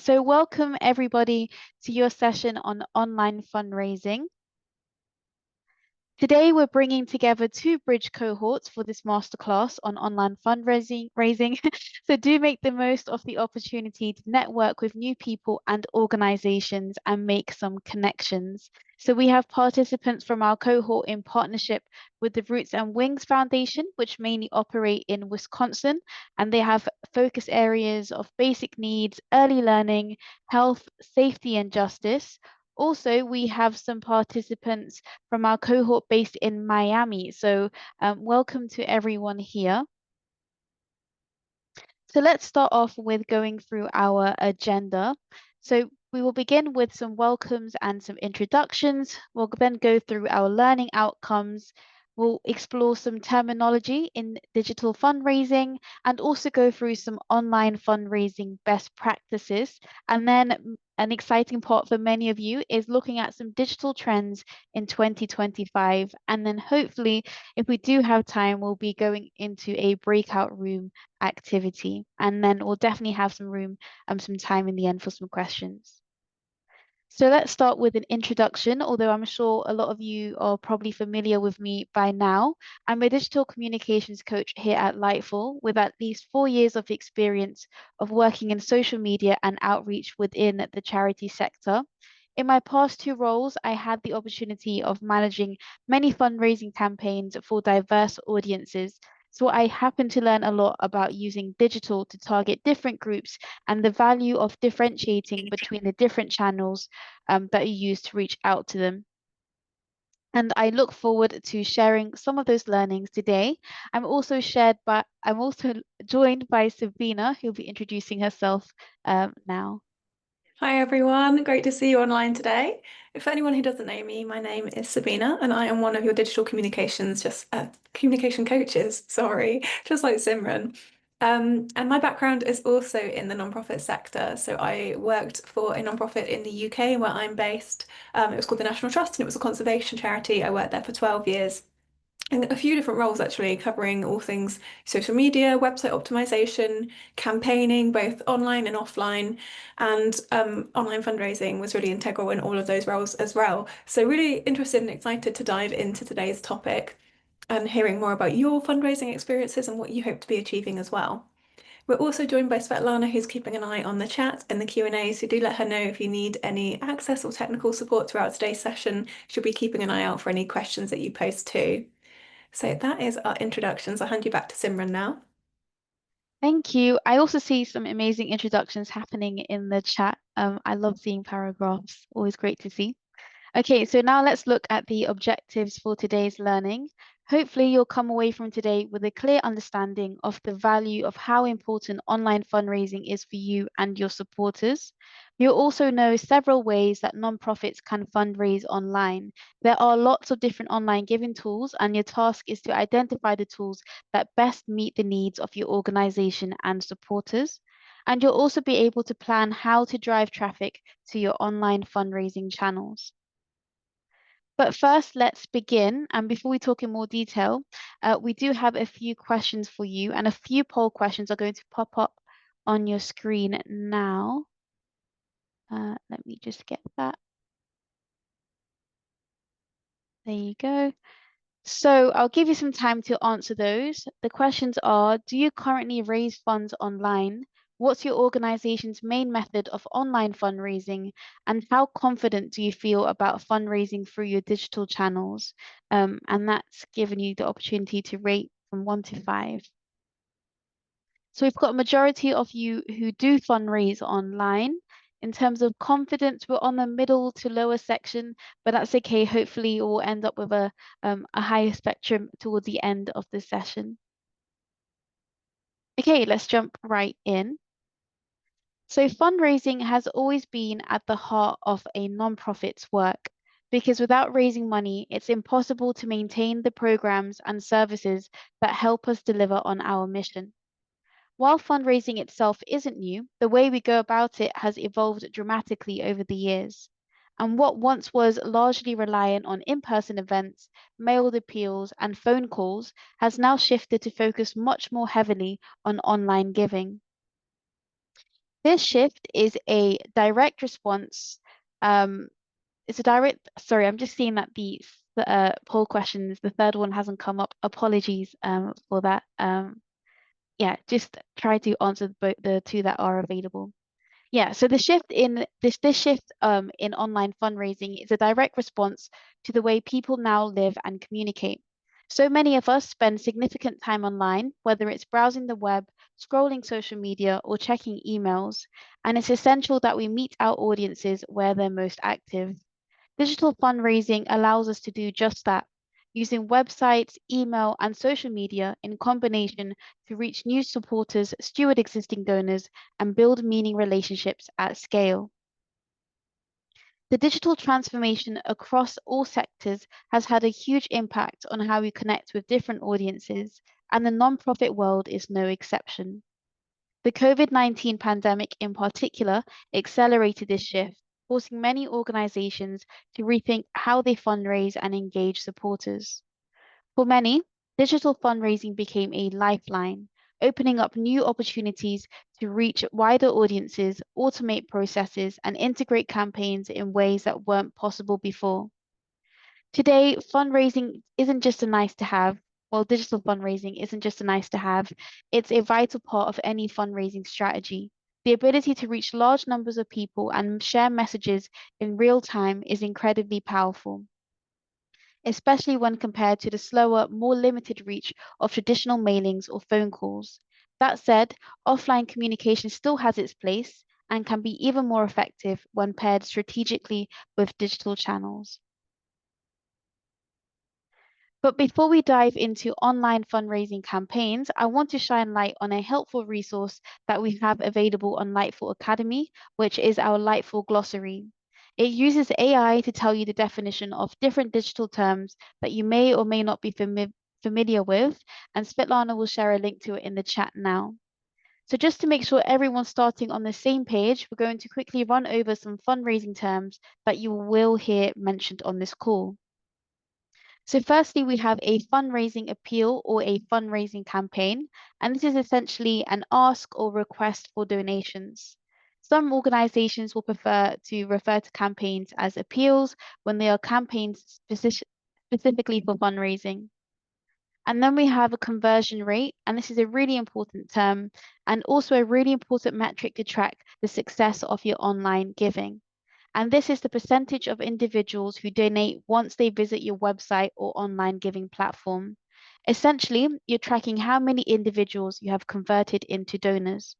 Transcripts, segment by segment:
So welcome everybody to your session on online fundraising. Today, we're bringing together two bridge cohorts for this masterclass on online fundraising. So do make the most of the opportunity to network with new people and organizations and make some connections. So we have participants from our cohort in partnership with the Roots and Wings Foundation, which mainly operate in Wisconsin, and they have focus areas of basic needs, early learning, health, safety, and justice. Also, we have some participants from our cohort based in Miami. So welcome to everyone here. So let's start off with going through our agenda. So we will begin with some welcomes and some introductions. We'll then go through our learning outcomes. We'll explore some terminology in digital fundraising and also go through some online fundraising best practices. And then an exciting part for many of you is looking at some digital trends in 2025. And then hopefully, if we do have time, we'll be going into a breakout room activity. And then we'll definitely have some time in the end for some questions. So let's start with an introduction, although I'm sure a lot of you are probably familiar with me by now. I'm a digital communications coach here at Lightful with at least 4 years of experience of working in social media and outreach within the charity sector. In my past two roles, I had the opportunity of managing many fundraising campaigns for diverse audiences. So I happen to learn a lot about using digital to target different groups and the value of differentiating between the different channels that you use to reach out to them. And I look forward to sharing some of those learnings today. I'm also joined by Sabina, who'll be introducing herself now. Hi everyone, great to see you online today. For anyone who doesn't know me, my name is Sabina and I am one of your digital communication coaches, just like Simran. And my background is also in the nonprofit sector. So I worked for a nonprofit in the UK where I'm based. It was called the National Trust and it was a conservation charity. I worked there for 12 years in a few different roles actually, covering all things social media, website optimization, campaigning, both online and offline, and online fundraising was really integral in all of those roles as well. So really interested and excited to dive into today's topic and hearing more about your fundraising experiences and what you hope to be achieving as well. We're also joined by Svetlana, who's keeping an eye on the chat and the Q&A, so do let her know if you need any access or technical support throughout today's session. She'll be keeping an eye out for any questions that you post too. So that is our introductions. I'll hand you back to Simran now. Thank you. I also see some amazing introductions happening in the chat. I love seeing paragraphs, always great to see. Okay, so now let's look at the objectives for today's learning. Hopefully, you'll come away from today with a clear understanding of the value of how important online fundraising is for you and your supporters. You'll also know several ways that nonprofits can fundraise online. There are lots of different online giving tools, and your task is to identify the tools that best meet the needs of your organization and supporters. And you'll also be able to plan how to drive traffic to your online fundraising channels. But first, let's begin. And before we talk in more detail, we do have a few questions for you, and a few poll questions are going to pop up on your screen now. Let me just get that. There you go. So I'll give you some time to answer those. The questions are, do you currently raise funds online? What's your organization's main method of online fundraising? And how confident do you feel about fundraising through your digital channels? And that's given you the opportunity to rate from 1 to 5. So we've got a majority of you who do fundraise online. In terms of confidence, we're on the middle to lower section, but that's okay. Hopefully, we'll end up with a higher spectrum towards the end of the session. Okay, let's jump right in. So fundraising has always been at the heart of a nonprofit's work because without raising money, it's impossible to maintain the programs and services that help us deliver on our mission. While fundraising itself isn't new, the way we go about it has evolved dramatically over the years. And what once was largely reliant on in-person events, mailed appeals, and phone calls has now shifted to focus much more heavily on online giving. This shift is a direct response. Um, it's a direct, sorry, I'm just seeing that the poll questions, the third one hasn't come up. Apologies for that. Yeah, just try to answer both the two that are available. Yeah, so this shift in online fundraising is a direct response to the way people now live and communicate. So many of us spend significant time online, whether it's browsing the web, scrolling social media, or checking emails, and it's essential that we meet our audiences where they're most active. Digital fundraising allows us to do just that, using websites, email, and social media in combination to reach new supporters, steward existing donors, and build meaning relationships at scale. The digital transformation across all sectors has had a huge impact on how we connect with different audiences, and the nonprofit world is no exception. The COVID-19 pandemic in particular accelerated this shift, forcing many organizations to rethink how they fundraise and engage supporters. For many, digital fundraising became a lifeline, opening up new opportunities to reach wider audiences, automate processes, and integrate campaigns in ways that weren't possible before. Today, fundraising isn't just a nice to have. Well, digital fundraising isn't just a nice to have, it's a vital part of any fundraising strategy. The ability to reach large numbers of people and share messages in real time is incredibly powerful, especially when compared to the slower, more limited reach of traditional mailings or phone calls. That said, offline communication still has its place and can be even more effective when paired strategically with digital channels. But before we dive into online fundraising campaigns, I want to shine light on a helpful resource that we have available on Lightful Academy, which is our Lightful Glossary. It uses AI to tell you the definition of different digital terms that you may or may not be familiar with, and Svetlana will share a link to it in the chat now. So just to make sure everyone's starting on the same page, we're going to quickly run over some fundraising terms that you will hear mentioned on this call. So firstly, we have a fundraising appeal or a fundraising campaign, and this is essentially an ask or request for donations. Some organizations will prefer to refer to campaigns as appeals when they are campaigns specifically for fundraising. And then we have a conversion rate, and this is a really important term and also a really important metric to track the success of your online giving. And this is the percentage of individuals who donate once they visit your website or online giving platform. Essentially, you're tracking how many individuals you have converted into donors.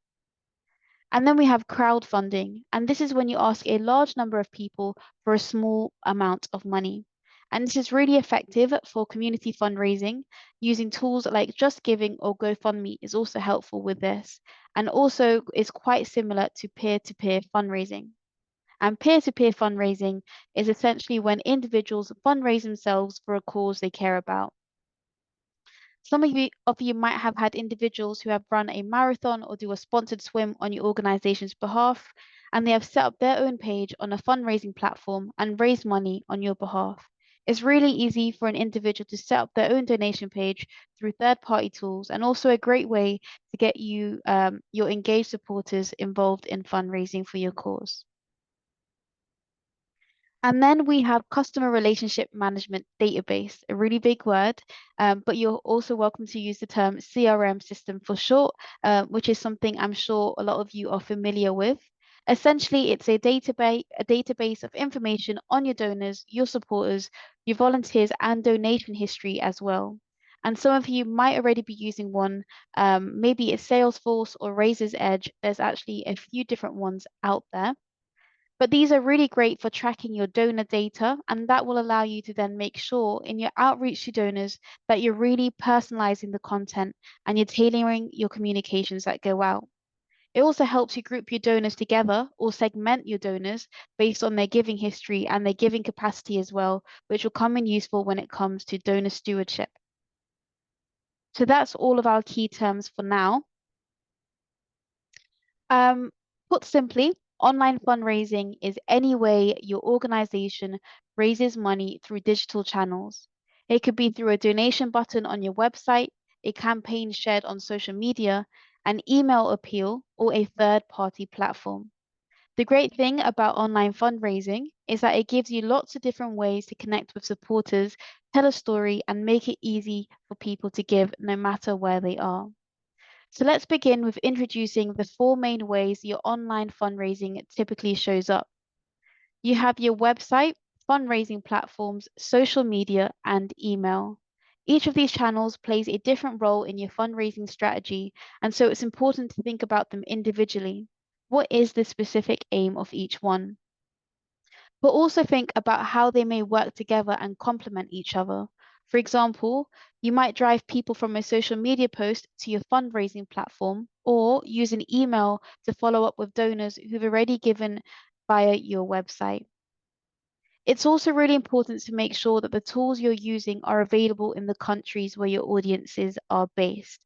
And then we have crowdfunding, and this is when you ask a large number of people for a small amount of money. And this is really effective for community fundraising. Using tools like Just Giving or GoFundMe is also helpful with this, and also is quite similar to peer-to-peer fundraising. And peer-to-peer fundraising is essentially when individuals fundraise themselves for a cause they care about. Some of you might have had individuals who have run a marathon or do a sponsored swim on your organization's behalf, and they have set up their own page on a fundraising platform and raise money on your behalf. It's really easy for an individual to set up their own donation page through third-party tools, and also a great way to get your engaged supporters involved in fundraising for your cause. And then we have customer relationship management database, a really big word, but you're also welcome to use the term CRM system for short, which is something I'm sure a lot of you are familiar with. Essentially, it's a database of information on your donors, your supporters, your volunteers, and donation history as well. And some of you might already be using one. Maybe it's Salesforce or Razor's Edge. There's actually a few different ones out there. But these are really great for tracking your donor data, and that will allow you to then make sure in your outreach to donors that you're really personalizing the content and you're tailoring your communications that go out. It also helps you group your donors together or segment your donors based on their giving history and their giving capacity as well, which will come in useful when it comes to donor stewardship. So that's all of our key terms for now. Um, Put simply, online fundraising is any way your organization raises money through digital channels. It could be through a donation button on your website, a campaign shared on social media, an email appeal, or a third-party platform. The great thing about online fundraising is that it gives you lots of different ways to connect with supporters, tell a story, and make it easy for people to give no matter where they are. So let's begin with introducing the four main ways your online fundraising typically shows up. You have your website, fundraising platforms, social media, and email. Each of these channels plays a different role in your fundraising strategy, and so it's important to think about them individually. What is the specific aim of each one? But also think about how they may work together and complement each other. For example, you might drive people from a social media post to your fundraising platform, or use an email to follow up with donors who've already given via your website. It's also really important to make sure that the tools you're using are available in the countries where your audiences are based.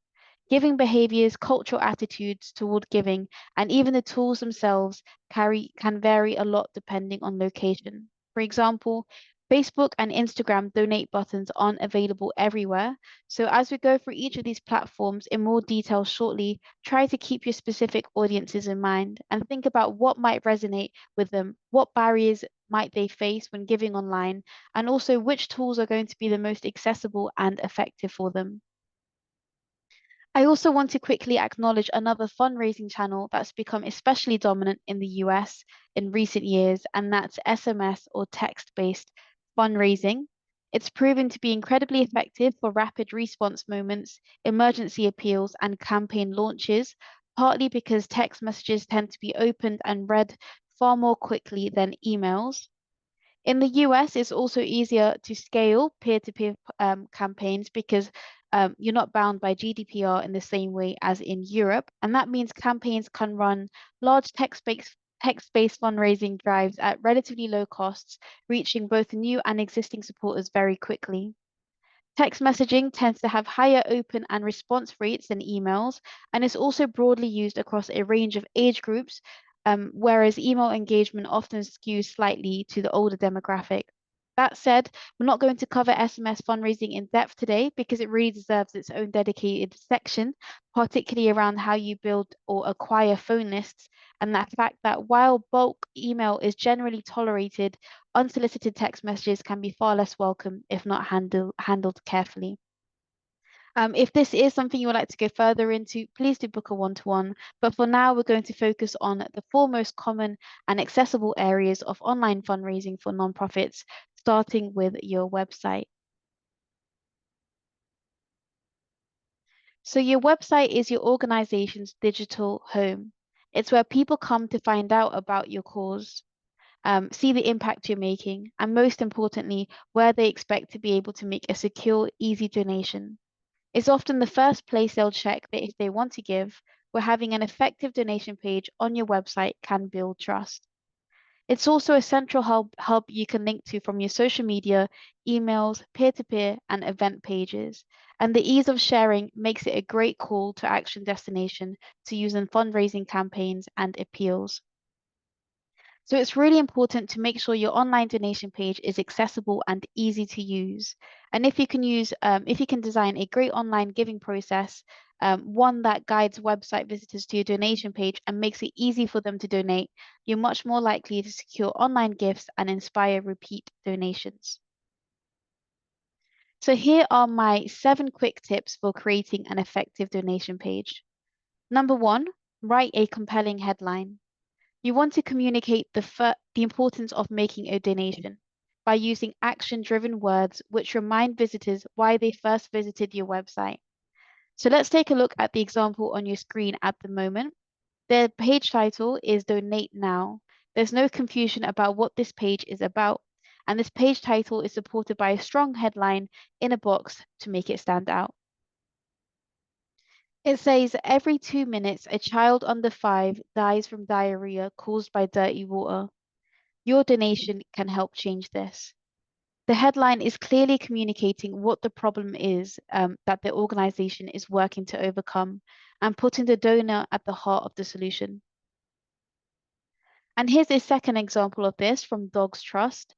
Giving behaviors, cultural attitudes toward giving, and even the tools themselves can vary a lot depending on location. For example, Facebook and Instagram donate buttons aren't available everywhere. So as we go through each of these platforms in more detail shortly, try to keep your specific audiences in mind and think about what might resonate with them, what barriers might they face when giving online, and also which tools are going to be the most accessible and effective for them. I also want to quickly acknowledge another fundraising channel that's become especially dominant in the US in recent years, and that's SMS or text-based fundraising. It's proven to be incredibly effective for rapid response moments, emergency appeals, and campaign launches, partly because text messages tend to be opened and read far more quickly than emails. In the US, it's also easier to scale peer-to-peer campaigns because you're not bound by GDPR in the same way as in Europe. And that means campaigns can run large text-based fundraising drives at relatively low costs, reaching both new and existing supporters very quickly. Text messaging tends to have higher open and response rates than emails, and is also broadly used across a range of age groups, whereas email engagement often skews slightly to the older demographic. That said, we're not going to cover SMS fundraising in depth today because it really deserves its own dedicated section, particularly around how you build or acquire phone lists, and that fact that while bulk email is generally tolerated, unsolicited text messages can be far less welcome if not handled carefully. If this is something you would like to go further into, please do book a one-to-one. But for now, we're going to focus on the four most common and accessible areas of online fundraising for nonprofits, starting with your website. So your website is your organization's digital home. It's where people come to find out about your cause, see the impact you're making, and most importantly, where they expect to be able to make a secure, easy donation. It's often the first place they'll check that if they want to give, where having an effective donation page on your website can build trust. It's also a central hub you can link to from your social media, emails, peer-to-peer, and event pages. And the ease of sharing makes it a great call to action destination to use in fundraising campaigns and appeals. So it's really important to make sure your online donation page is accessible and easy to use. And if you can design a great online giving process, one that guides website visitors to your donation page and makes it easy for them to donate, you're much more likely to secure online gifts and inspire repeat donations. So here are my 7 quick tips for creating an effective donation page. Number 1, write a compelling headline. You want to communicate the importance of making a donation by using action-driven words which remind visitors why they first visited your website. So let's take a look at the example on your screen at the moment. The page title is Donate Now. There's no confusion about what this page is about, and this page title is supported by a strong headline in a box to make it stand out. It says every 2 minutes, a child under 5 dies from diarrhea caused by dirty water. Your donation can help change this. The headline is clearly communicating what the problem is that the organization is working to overcome and putting the donor at the heart of the solution. And here's a second example of this from Dogs Trust.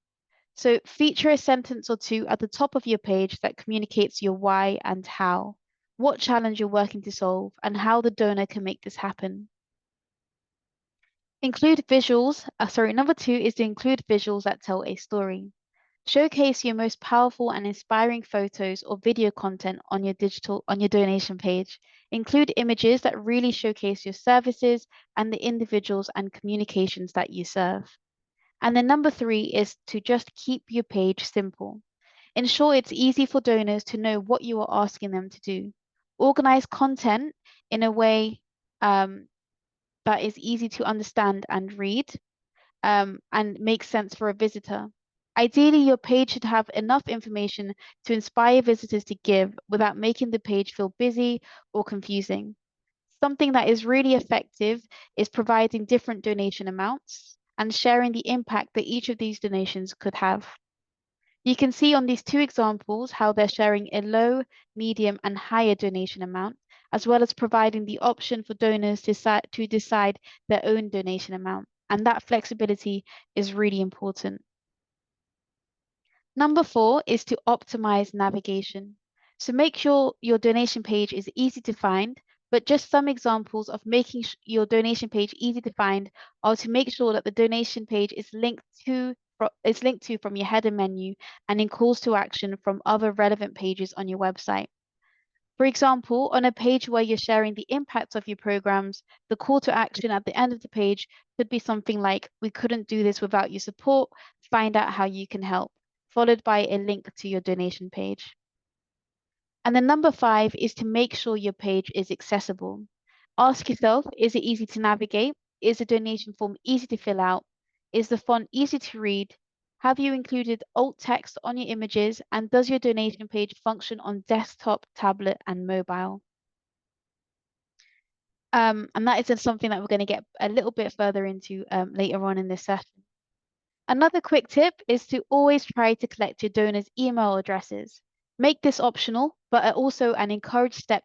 So feature a sentence or two at the top of your page that communicates your why and how. what challenge you're working to solve, and how the donor can make this happen. Include visuals. Number two is to include visuals that tell a story. Showcase your most powerful and inspiring photos or video content on your donation page. Include images that really showcase your services and the individuals and communications that you serve. And then number three is to just keep your page simple. Ensure it's easy for donors to know what you are asking them to do. Organize content in a way um, that is easy to understand and read and makes sense for a visitor. Ideally, your page should have enough information to inspire visitors to give without making the page feel busy or confusing. Something that is really effective is providing different donation amounts and sharing the impact that each of these donations could have. You can see on these two examples how they're sharing a low, medium, and higher donation amount, as well as providing the option for donors to decide their own donation amount. And that flexibility is really important. Number four is to optimize navigation. So make sure your donation page is easy to find, but just some examples of making your donation page easy to find are to make sure that the donation page is linked to from your header menu and in calls to action from other relevant pages on your website. For example, on a page where you're sharing the impacts of your programs, the call to action at the end of the page could be something like, "We couldn't do this without your support. Find out how you can help," followed by a link to your donation page. And then number five is to make sure your page is accessible. Ask yourself, is it easy to navigate? Is the donation form easy to fill out? Is the font easy to read? Have you included alt text on your images? And does your donation page function on desktop, tablet, and mobile? And that is something that we're going to get a little bit further into later on in this session. Another quick tip is to always try to collect your donors' email addresses. Make this optional, but also an encouraged step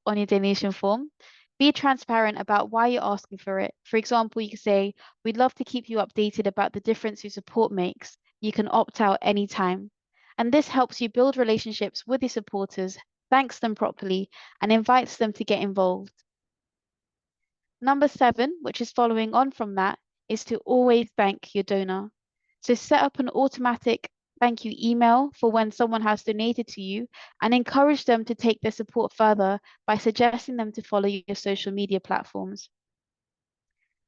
on your donation form. Be transparent about why you're asking for it. For example, you can say, "We'd love to keep you updated about the difference your support makes. You can opt out anytime." And this helps you build relationships with your supporters, thanks them properly, and invites them to get involved. Number seven, which is following on from that, is to always thank your donor. So set up an automatic thank you email for when someone has donated to you and encourage them to take their support further by suggesting them to follow your social media platforms.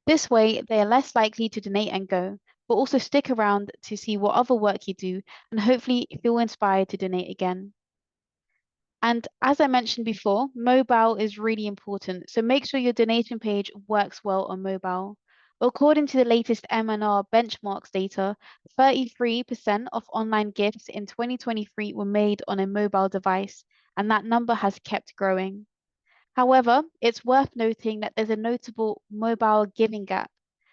This way, they are less likely to donate and go, but also stick around to see what other work you do and hopefully feel inspired to donate again. And as I mentioned before, mobile is really important. So make sure your donation page works well on mobile. According to the latest M&R benchmarks data, 33% of online gifts in 2023 were made on a mobile device, and that number has kept growing. However, it's worth noting that there's a notable mobile giving gap.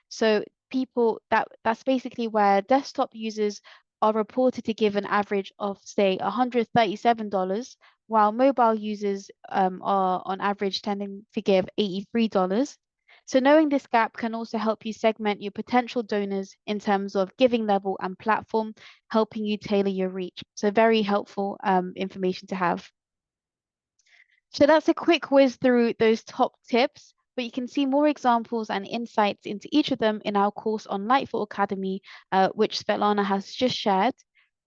So that's basically where desktop users are reported to give an average of, say, $137, while mobile users are on average tending to give $83. So knowing this gap can also help you segment your potential donors in terms of giving level and platform, helping you tailor your reach. So very helpful information to have. So that's a quick whiz through those top tips, but you can see more examples and insights into each of them in our course on Lightful Academy, which Svetlana has just shared.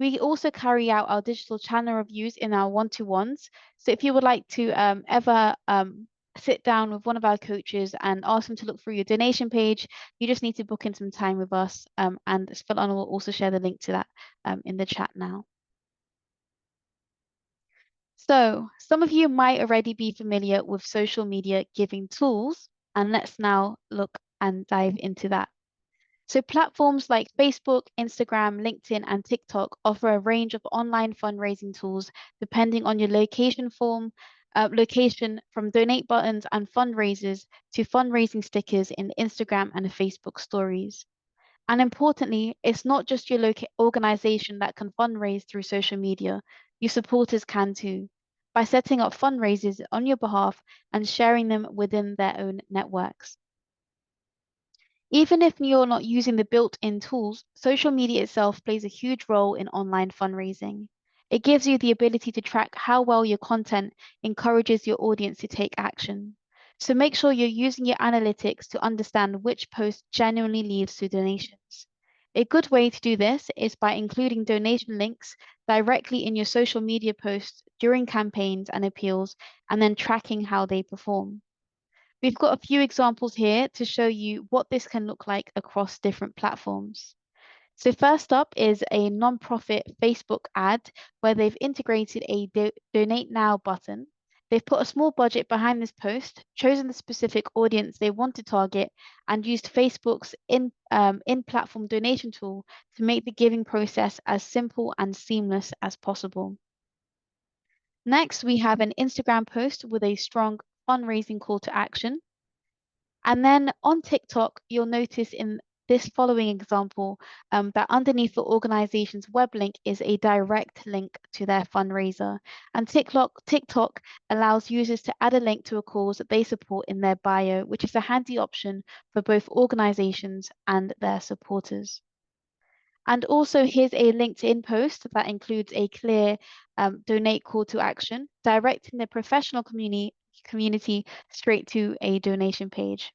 We also carry out our digital channel reviews in our one-to-ones. So if you would like to ever sit down with one of our coaches and ask them to look through your donation page, you just need to book in some time with us. And Svetlana will also share the link to that in the chat now. So, some of you might already be familiar with social media giving tools, and let's now look and dive into that. So, platforms like Facebook, Instagram, LinkedIn, and TikTok offer a range of online fundraising tools depending on your location from donate buttons and fundraisers to fundraising stickers in Instagram and Facebook stories. And importantly, it's not just your local organization that can fundraise through social media. Your supporters can too, by setting up fundraisers on your behalf and sharing them within their own networks. Even if you're not using the built-in tools, social media itself plays a huge role in online fundraising. It gives you the ability to track how well your content encourages your audience to take action. So make sure you're using your analytics to understand which post genuinely leads to donations. A good way to do this is by including donation links directly in your social media posts during campaigns and appeals, and then tracking how they perform. We've got a few examples here to show you what this can look like across different platforms. So first up is a nonprofit Facebook ad where they've integrated a donate now button. They've put a small budget behind this post, chosen the specific audience they want to target, and used Facebook's in-platform donation tool to make the giving process as simple and seamless as possible. Next, we have an Instagram post with a strong fundraising call to action. And then on TikTok, you'll notice in this following example that underneath the organization's web link is a direct link to their fundraiser. And TikTok allows users to add a link to a cause that they support in their bio, which is a handy option for both organizations and their supporters. And also here's a LinkedIn post that includes a clear donate call to action, directing the professional community straight to a donation page.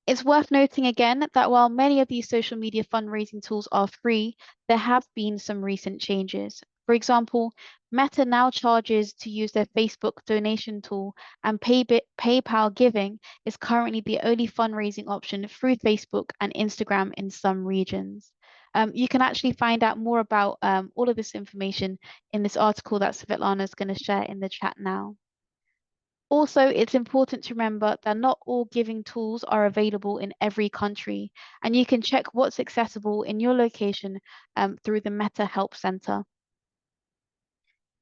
It's worth noting again that while many of these social media fundraising tools are free, there have been some recent changes. For example, Meta now charges to use their Facebook donation tool, and PayPal Giving is currently the only fundraising option through Facebook and Instagram in some regions. You can actually find out more about all of this information in this article that Svetlana is going to share in the chat now. Also, it's important to remember that not all giving tools are available in every country, and you can check what's accessible in your location through the Meta Help Center.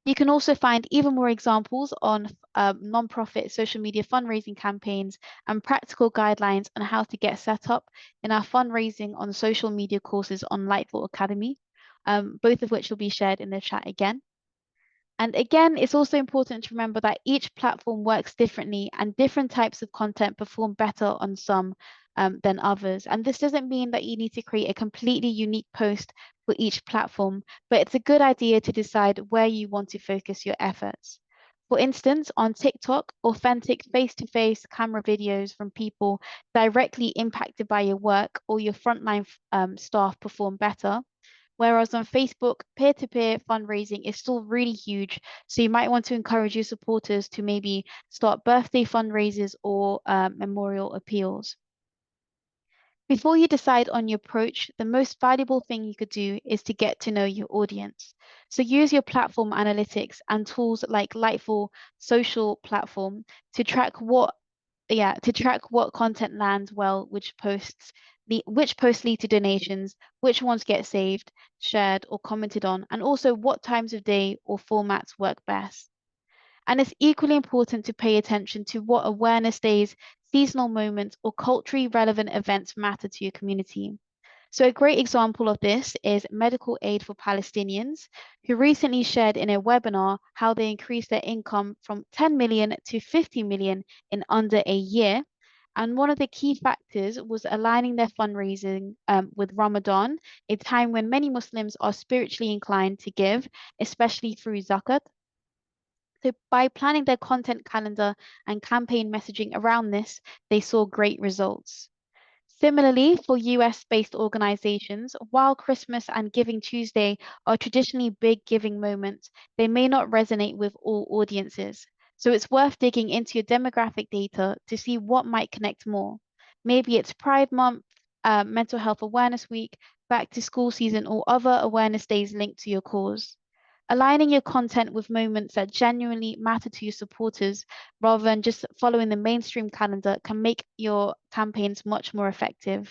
You can also find even more examples on nonprofit social media fundraising campaigns and practical guidelines on how to get set up in our fundraising on social media courses on Lightful Academy, both of which will be shared in the chat again. And again, it's also important to remember that each platform works differently and different types of content perform better on some than others. And this doesn't mean that you need to create a completely unique post for each platform, but it's a good idea to decide where you want to focus your efforts. For instance, on TikTok, authentic face-to-face camera videos from people directly impacted by your work or your frontline staff perform better. Whereas on Facebook, peer-to-peer fundraising is still really huge. So you might want to encourage your supporters to maybe start birthday fundraisers or memorial appeals. Before you decide on your approach, the most valuable thing you could do is to get to know your audience. So use your platform analytics and tools like Lightful Social Platform to track what content lands well, which posts lead to donations, which ones get saved, shared, or commented on, and also what times of day or formats work best. And it's equally important to pay attention to what awareness days, seasonal moments, or culturally relevant events matter to your community. So a great example of this is Medical Aid for Palestinians, who recently shared in a webinar how they increased their income from 10 million to 50 million in under a year. And one of the key factors was aligning their fundraising with Ramadan, a time when many Muslims are spiritually inclined to give, especially through zakat. So by planning their content calendar and campaign messaging around this, they saw great results. Similarly, for US-based organizations, while Christmas and Giving Tuesday are traditionally big giving moments, they may not resonate with all audiences. So it's worth digging into your demographic data to see what might connect more. Maybe it's Pride Month, Mental Health Awareness Week, back to school season, or other awareness days linked to your cause. Aligning your content with moments that genuinely matter to your supporters rather than just following the mainstream calendar can make your campaigns much more effective.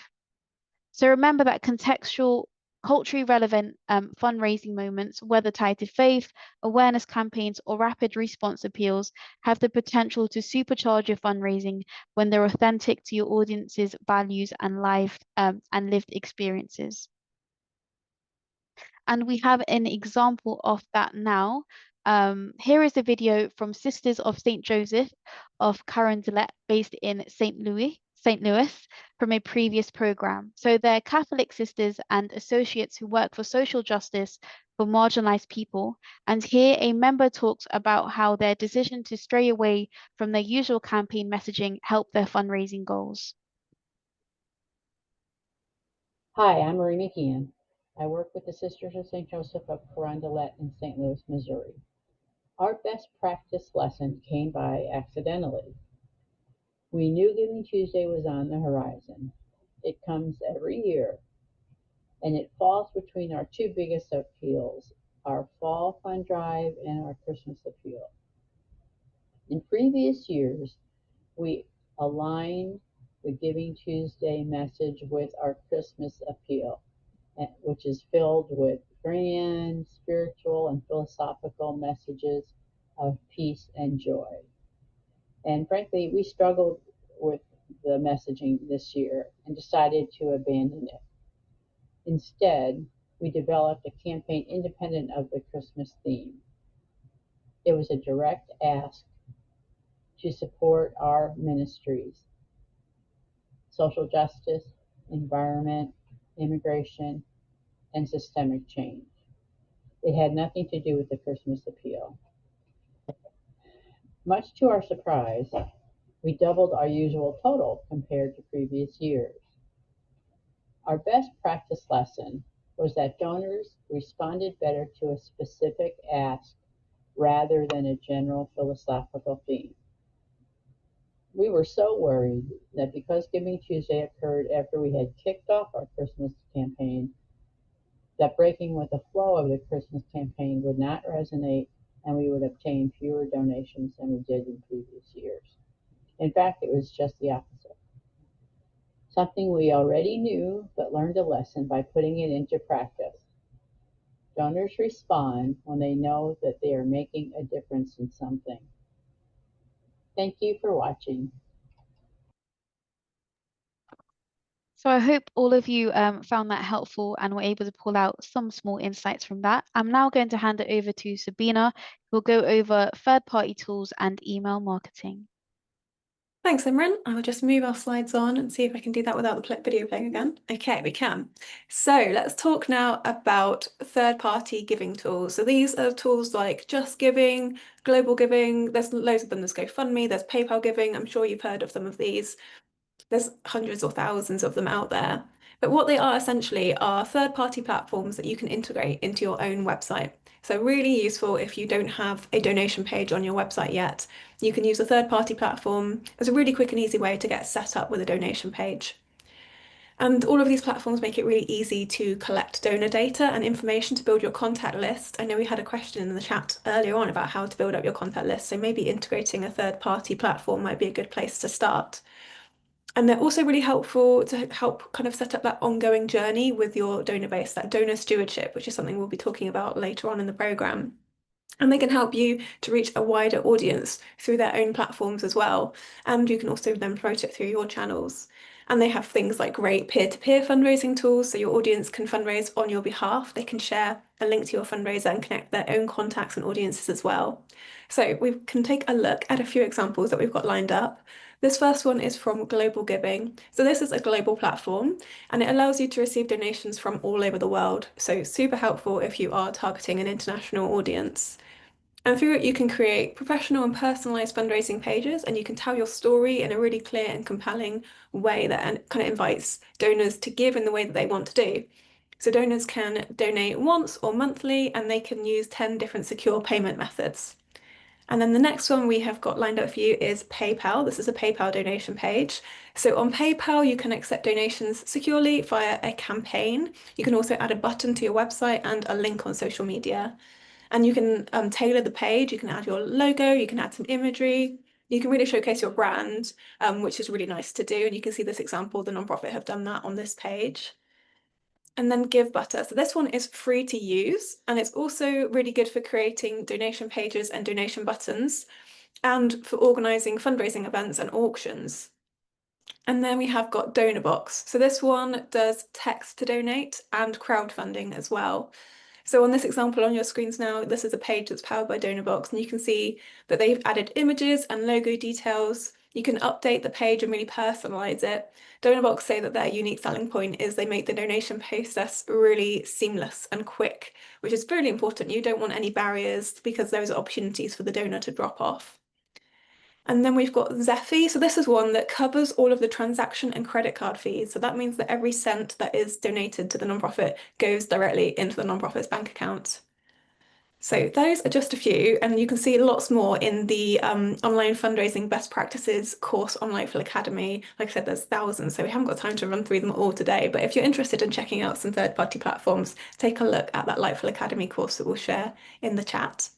So remember that contextual, culturally relevant fundraising moments, whether tied to faith, awareness campaigns, or rapid response appeals, have the potential to supercharge your fundraising when they're authentic to your audience's values and lived experiences. And we have an example of that now. Here is a video from Sisters of St. Joseph of Carondelet, based in St. Louis, from a previous program. So they're Catholic sisters and associates who work for social justice for marginalized people. And here a member talks about how their decision to stray away from their usual campaign messaging helped their fundraising goals. Hi, I'm Marie McKeon. I work with the Sisters of St. Joseph of Carondelet in St. Louis, Missouri. Our best practice lesson came by accidentally. We knew Giving Tuesday was on the horizon. It comes every year, and it falls between our two biggest appeals, our fall fund drive and our Christmas appeal. In previous years, we aligned the Giving Tuesday message with our Christmas appeal, which is filled with grand, spiritual, and philosophical messages of peace and joy. And frankly, we struggled with the messaging this year and decided to abandon it. Instead, we developed a campaign independent of the Christmas theme. It was a direct ask to support our ministries: social justice, environment, immigration, and systemic change. It had nothing to do with the Christmas appeal. Much to our surprise, we doubled our usual total compared to previous years. Our best practice lesson was that donors responded better to a specific ask rather than a general philosophical theme. We were so worried that because Giving Tuesday occurred after we had kicked off our Christmas campaign, that breaking with the flow of the Christmas campaign would not resonate and we would obtain fewer donations than we did in previous years. In fact, it was just the opposite. Something we already knew, but learned a lesson by putting it into practice. Donors respond when they know that they are making a difference in something. Thank you for watching. So I hope all of you found that helpful and were able to pull out some small insights from that. I'm now going to hand it over to Sabina, who will go over third-party tools and email marketing. Thanks, Imran. I will just move our slides on and see if I can do that without the video playing again. Okay, we can. So let's talk now about third-party giving tools. So these are tools like Just Giving, Global Giving. There's loads of them. There's GoFundMe, there's PayPal Giving. I'm sure you've heard of some of these. There's hundreds or thousands of them out there. But what they are essentially are third-party platforms that you can integrate into your own website. So really useful if you don't have a donation page on your website yet. You can use a third-party platform as a really quick and easy way to get set up with a donation page. And all of these platforms make it really easy to collect donor data and information to build your contact list. I know we had a question in the chat earlier on about how to build up your contact list, so maybe integrating a third-party platform might be a good place to start. And they're also really helpful to help kind of set up that ongoing journey with your donor base, that donor stewardship, which is something we'll be talking about later on in the program. And they can help you to reach a wider audience through their own platforms as well. And you can also then promote it through your channels. And they have things like great peer-to-peer fundraising tools, so your audience can fundraise on your behalf. They can share a link to your fundraiser and connect their own contacts and audiences as well. So we can take a look at a few examples that we've got lined up. This first one is from Global Giving. So this is a global platform and it allows you to receive donations from all over the world. So super helpful if you are targeting an international audience. And through it, you can create professional and personalized fundraising pages, and you can tell your story in a really clear and compelling way that kind of invites donors to give in the way that they want to do. So donors can donate once or monthly, and they can use 10 different secure payment methods. And then the next one we have got lined up for you is PayPal. This is a PayPal donation page. So on PayPal, you can accept donations securely via a campaign. You can also add a button to your website and a link on social media. And you can tailor the page. You can add your logo, you can add some imagery. You can really showcase your brand, which is really nice to do. And you can see this example, the nonprofit have done that on this page. And then Give Butter. So this one is free to use, and it's also really good for creating donation pages and donation buttons, and for organizing fundraising events and auctions. And then we have got DonorBox. So this one does text to donate and crowdfunding as well. So on this example on your screens now, this is a page that's powered by DonorBox, and you can see that they've added images and logo details. You can update the page and really personalize it. DonorBox say that their unique selling point is they make the donation process really seamless and quick, which is really important. You don't want any barriers because those are opportunities for the donor to drop off. And then we've got Zephy. So this is one that covers all of the transaction and credit card fees. So that means that every cent that is donated to the nonprofit goes directly into the nonprofit's bank account. So those are just a few, and you can see lots more in the online fundraising best practices course on Lightful Academy. Like I said, there's thousands, so we haven't got time to run through them all today. But if you're interested in checking out some third-party platforms, take a look at that Lightful Academy course that we'll share in the chat.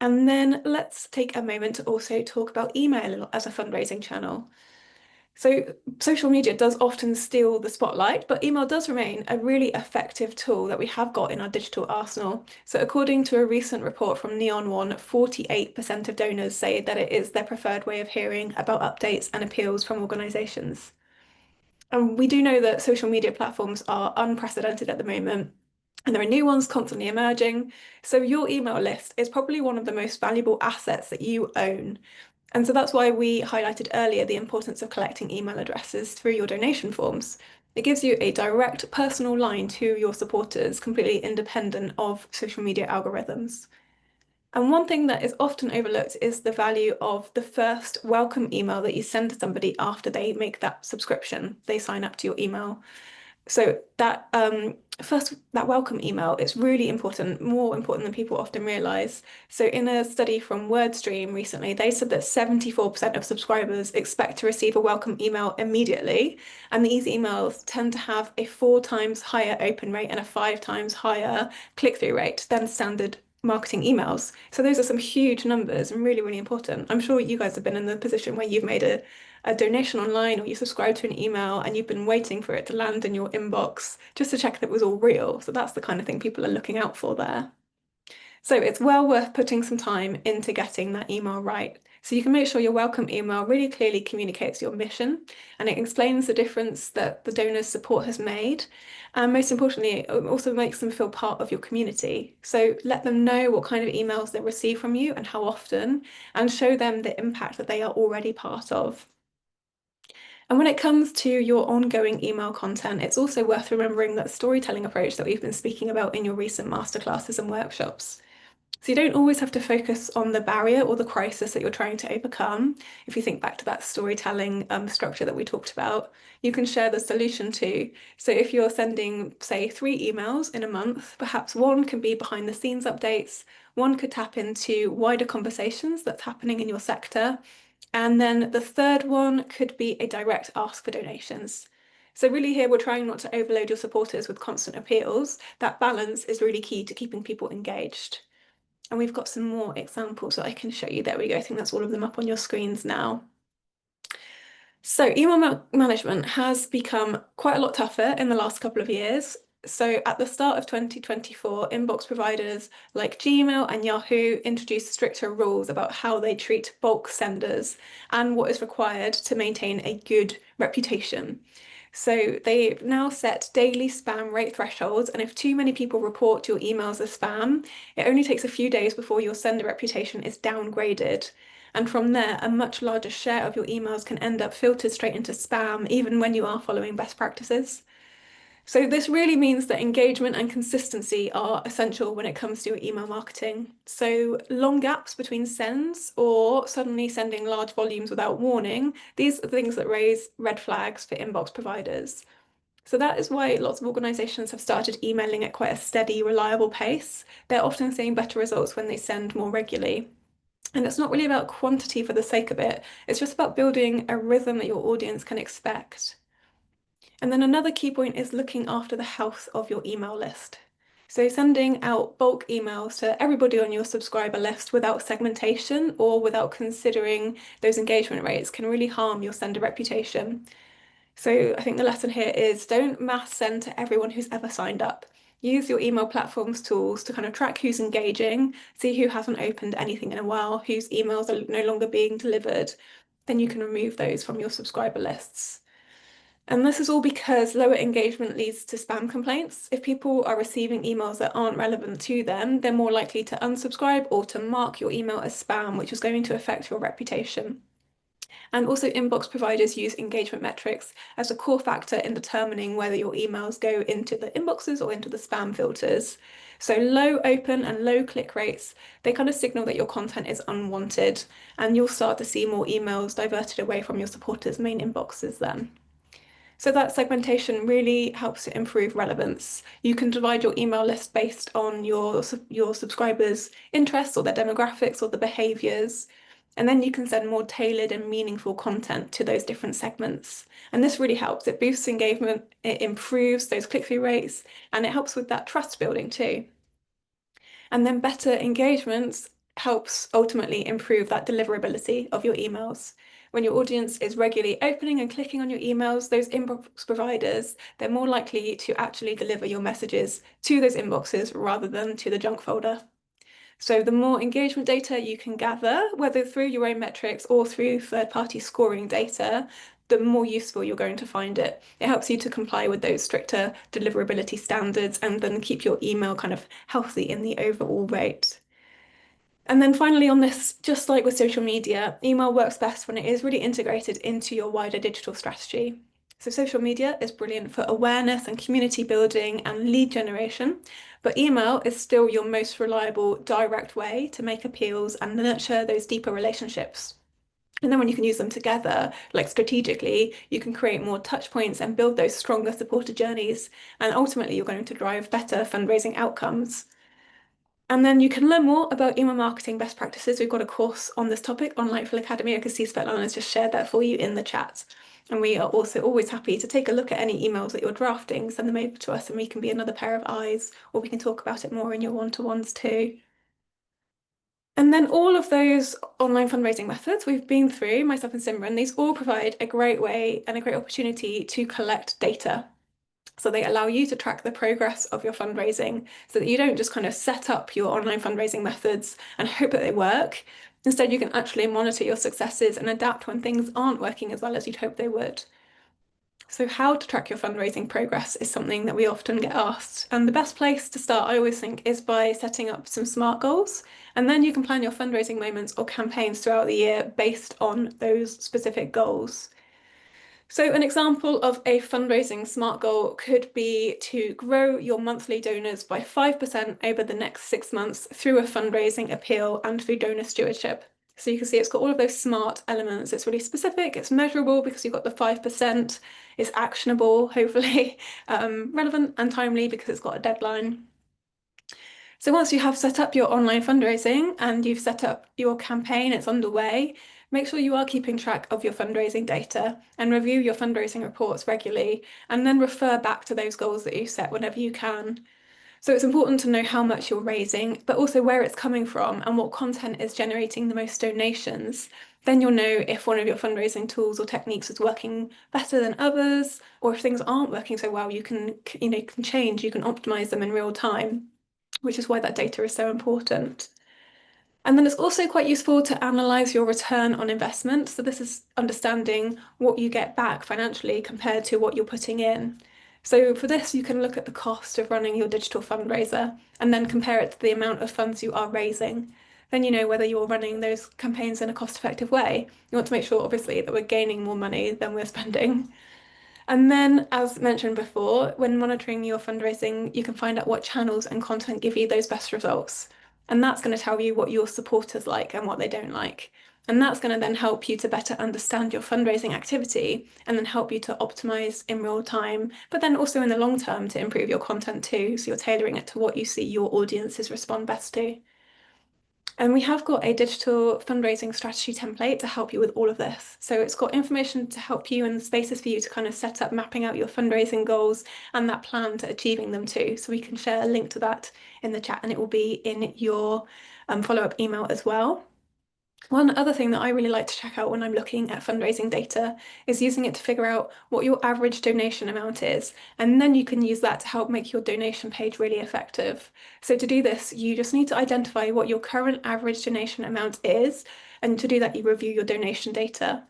And then let's take a moment to also talk about email as a fundraising channel. So social media does often steal the spotlight, but email does remain a really effective tool that we have got in our digital arsenal. So according to a recent report from Neon One, 48% of donors say that it is their preferred way of hearing about updates and appeals from organisations. And we do know that social media platforms are unprecedented at the moment, and there are new ones constantly emerging. So your email list is probably one of the most valuable assets that you own. And so that's why we highlighted earlier the importance of collecting email addresses through your donation forms. It gives you a direct personal line to your supporters, completely independent of social media algorithms. And one thing that is often overlooked is the value of the first welcome email that you send to somebody after they make that subscription, they sign up to your email. So that that welcome email is really important, more important than people often realize. So in a study from WordStream recently, they said that 74% of subscribers expect to receive a welcome email immediately, and these emails tend to have a 4 times higher open rate and a 5 times higher click-through rate than standard marketing emails. So those are some huge numbers and really, really important. I'm sure you guys have been in the position where you've made a donation online or you subscribe to an email and you've been waiting for it to land in your inbox just to check that it was all real. So that's the kind of thing people are looking out for there. So it's well worth putting some time into getting that email right. So you can make sure your welcome email really clearly communicates your mission and it explains the difference that the donor's support has made. And most importantly, it also makes them feel part of your community. So let them know what kind of emails they receive from you and how often, and show them the impact that they are already part of. And when it comes to your ongoing email content, it's also worth remembering that storytelling approach that we've been speaking about in your recent masterclasses and workshops. So you don't always have to focus on the barrier or the crisis that you're trying to overcome. If you think back to that storytelling structure that we talked about, you can share the solution too. So if you're sending, say, 3 emails in a month, perhaps one can be behind the scenes updates, one could tap into wider conversations that's happening in your sector, and then the third one could be a direct ask for donations. So really here, we're trying not to overload your supporters with constant appeals. That balance is really key to keeping people engaged. And we've got some more examples that I can show you. There we go. I think that's all of them up on your screens now. So email management has become quite a lot tougher in the last couple of years. So at the start of 2024, inbox providers like Gmail and Yahoo introduced stricter rules about how they treat bulk senders and what is required to maintain a good reputation. So they've now set daily spam rate thresholds, and if too many people report your emails as spam, it only takes a few days before your sender reputation is downgraded. And from there, a much larger share of your emails can end up filtered straight into spam, even when you are following best practices. So this really means that engagement and consistency are essential when it comes to your email marketing. So long gaps between sends or suddenly sending large volumes without warning, these are things that raise red flags for inbox providers. So that is why lots of organisations have started emailing at quite a steady, reliable pace. They're often seeing better results when they send more regularly. And it's not really about quantity for the sake of it. It's just about building a rhythm that your audience can expect. And then another key point is looking after the health of your email list. So sending out bulk emails to everybody on your subscriber list without segmentation or without considering those engagement rates can really harm your sender reputation. So I think the lesson here is don't mass send to everyone who's ever signed up. Use your email platform's tools to kind of track who's engaging, see who hasn't opened anything in a while, whose emails are no longer being delivered. Then you can remove those from your subscriber lists. And this is all because lower engagement leads to spam complaints. If people are receiving emails that aren't relevant to them, they're more likely to unsubscribe or to mark your email as spam, which is going to affect your reputation. And also inbox providers use engagement metrics as a core factor in determining whether your emails go into the inboxes or into the spam filters. So low open and low click rates, they kind of signal that your content is unwanted, and you'll start to see more emails diverted away from your supporters' main inboxes then. So that segmentation really helps to improve relevance. You can divide your email list based on your subscribers' interests or their demographics or the behaviors. And then you can send more tailored and meaningful content to those different segments. And this really helps. It boosts engagement, it improves those click-through rates, and it helps with that trust building too. And then better engagements helps ultimately improve that deliverability of your emails. When your audience is regularly opening and clicking on your emails, those inbox providers, they're more likely to actually deliver your messages to those inboxes rather than to the junk folder. So the more engagement data you can gather, whether through your own metrics or through third-party scoring data, the more useful you're going to find it. It helps you to comply with those stricter deliverability standards and then keep your email kind of healthy in the overall rate. And then finally on this, just like with social media, email works best when it is really integrated into your wider digital strategy. So social media is brilliant for awareness and community building and lead generation, but email is still your most reliable, direct way to make appeals and nurture those deeper relationships. And then when you can use them together, like strategically, you can create more touch points and build those stronger supporter journeys. And ultimately, you're going to drive better fundraising outcomes. And then you can learn more about email marketing best practices. We've got a course on this topic on Lightful Academy. I can see Svetlana has just shared that for you in the chat. And we are also always happy to take a look at any emails that you're drafting, send them over to us, and we can be another pair of eyes, or we can talk about it more in your one-to-ones too. And then all of those online fundraising methods we've been through, myself and Simran, these all provide a great way and a great opportunity to collect data. So they allow you to track the progress of your fundraising so that you don't just kind of set up your online fundraising methods and hope that they work. Instead, you can actually monitor your successes and adapt when things aren't working as well as you'd hope they would. So how to track your fundraising progress is something that we often get asked. And the best place to start, I always think, is by setting up some SMART goals. And then you can plan your fundraising moments or campaigns throughout the year based on those specific goals. So an example of a fundraising SMART goal could be to grow your monthly donors by 5% over the next 6 months through a fundraising appeal and through donor stewardship. So you can see it's got all of those SMART elements. It's really specific, it's measurable because you've got the 5%, it's actionable, hopefully, relevant and timely because it's got a deadline. So once you have set up your online fundraising and you've set up your campaign, it's underway, make sure you are keeping track of your fundraising data and review your fundraising reports regularly, and then refer back to those goals that you set whenever you can. So it's important to know how much you're raising, but also where it's coming from and what content is generating the most donations. Then you'll know if one of your fundraising tools or techniques is working better than others, or if things aren't working so well, you can change, you can optimize them in real time, which is why that data is so important. And then it's also quite useful to analyze your return on investment. So this is understanding what you get back financially compared to what you're putting in. So for this, you can look at the cost of running your digital fundraiser and then compare it to the amount of funds you are raising. Then you know whether you're running those campaigns in a cost-effective way. You want to make sure, obviously, that we're gaining more money than we're spending. And then, as mentioned before, when monitoring your fundraising, you can find out what channels and content give you those best results. And that's going to tell you what your supporters like and what they don't like. And that's going to then help you to better understand your fundraising activity and then help you to optimize in real time, but then also in the long term to improve your content too. So you're tailoring it to what you see your audiences respond best to. And we have got a digital fundraising strategy template to help you with all of this. So it's got information to help you and spaces for you to kind of set up mapping out your fundraising goals and that plan to achieving them too. So we can share a link to that in the chat and it will be in your follow-up email as well. One other thing that I really like to check out when I'm looking at fundraising data is using it to figure out what your average donation amount is. And then you can use that to help make your donation page really effective. So to do this, you just need to identify what your current average donation amount is. And to do that, you review your donation data.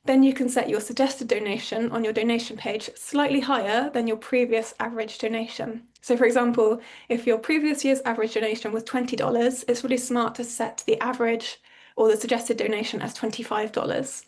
Then you can set your suggested donation on your donation page slightly higher than your previous average donation. So for example, if your previous year's average donation was $20, it's really smart to set the average or the suggested donation as $25.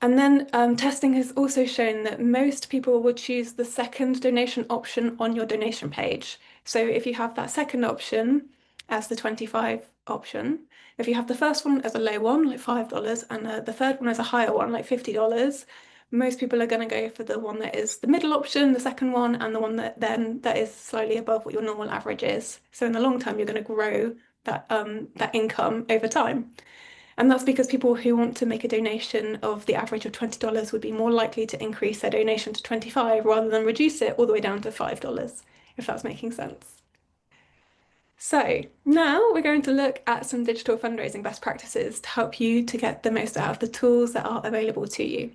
And then testing has also shown that most people will choose the second donation option on your donation page. So if you have that second option as the 25 option, if you have the first one as a low one, like $5, and the third one as a higher one, like $50, most people are going to go for the one that is the middle option, the second one, and the one that is slightly above what your normal average is. So in the long term, you're going to grow that income over time. And that's because people who want to make a donation of the average of $20 would be more likely to increase their donation to 25 rather than reduce it all the way down to $5, if that's making sense. So now we're going to look at some digital fundraising best practices to help you to get the most out of the tools that are available to you.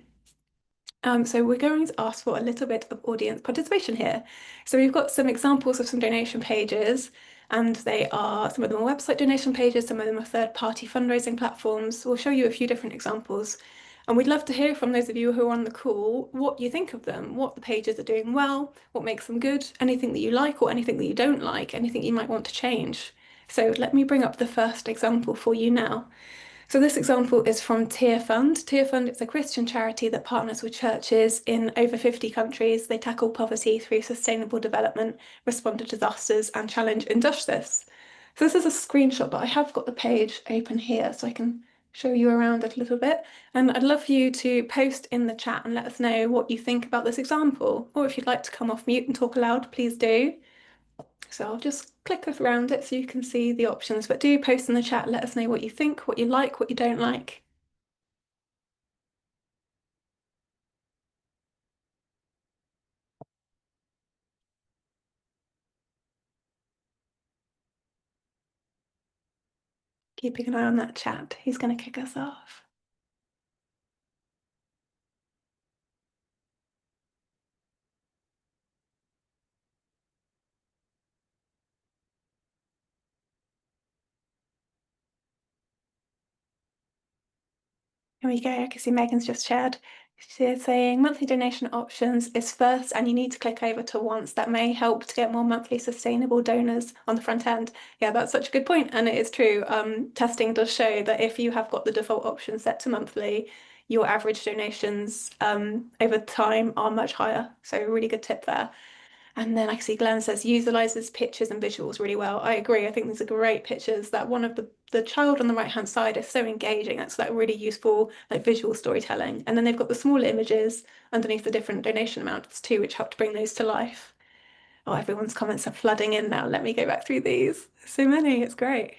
So we're going to ask for a little bit of audience participation here. So we've got some examples of some donation pages, and some of them are website donation pages, some of them are third-party fundraising platforms. We'll show you a few different examples. And we'd love to hear from those of you who are on the call what you think of them, what the pages are doing well, what makes them good, anything that you like or anything that you don't like, anything you might want to change. So let me bring up the first example for you now. So this example is from Tear Fund. Tear Fund is a Christian charity that partners with churches in over 50 countries. They tackle poverty through sustainable development, respond to disasters, and challenge injustice. So this is a screenshot, but I have got the page open here so I can show you around it a little bit. And I'd love for you to post in the chat and let us know what you think about this example. Or if you'd like to come off mute and talk aloud, please do. So I'll just click around it so you can see the options, but do post in the chat, let us know what you think, what you like, what you don't like. Keeping an eye on that chat. Who's going to kick us off? Here we go. I can see Megan's just shared. She's saying monthly donation options is first, and you need to click over to once. That may help to get more monthly sustainable donors on the front end. Yeah, that's such a good point, and it is true. Testing does show that if you have got the default option set to monthly, your average donations over time are much higher. So really good tip there. And then I see Glenn says utilizes pictures and visuals really well. I agree. I think these are great pictures. That one of the child on the right hand side is so engaging. That's like really useful, like visual storytelling. And then they've got the small images underneath the different donation amounts too, which help to bring those to life. Oh, everyone's comments are flooding in now. Let me go back through these. So many. It's great.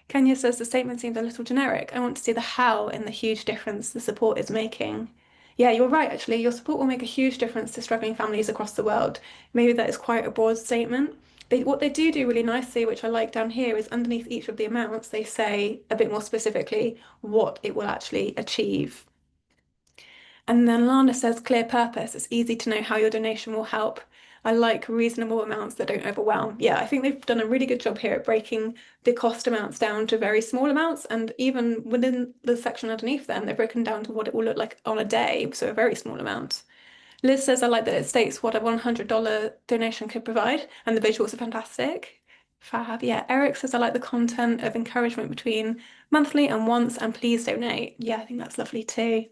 Kenya says the statement seems a little generic. I want to see the how in the huge difference the support is making. Yeah, you're right, actually. Your support will make a huge difference to struggling families across the world. Maybe that is quite a broad statement. What they do really nicely, which I like down here, is underneath each of the amounts, they say a bit more specifically what it will actually achieve. And then Lana says clear purpose. It's easy to know how your donation will help. I like reasonable amounts that don't overwhelm. Yeah, I think they've done a really good job here at breaking the cost amounts down to very small amounts. And even within the section underneath them, they've broken down to what it will look like on a day. So a very small amount. Liz says, I like that it states what a $100 donation could provide. And the visuals are fantastic. Fab. Yeah. Eric says, I like the content of encouragement between monthly and once, and please donate. Yeah, I think that's lovely too.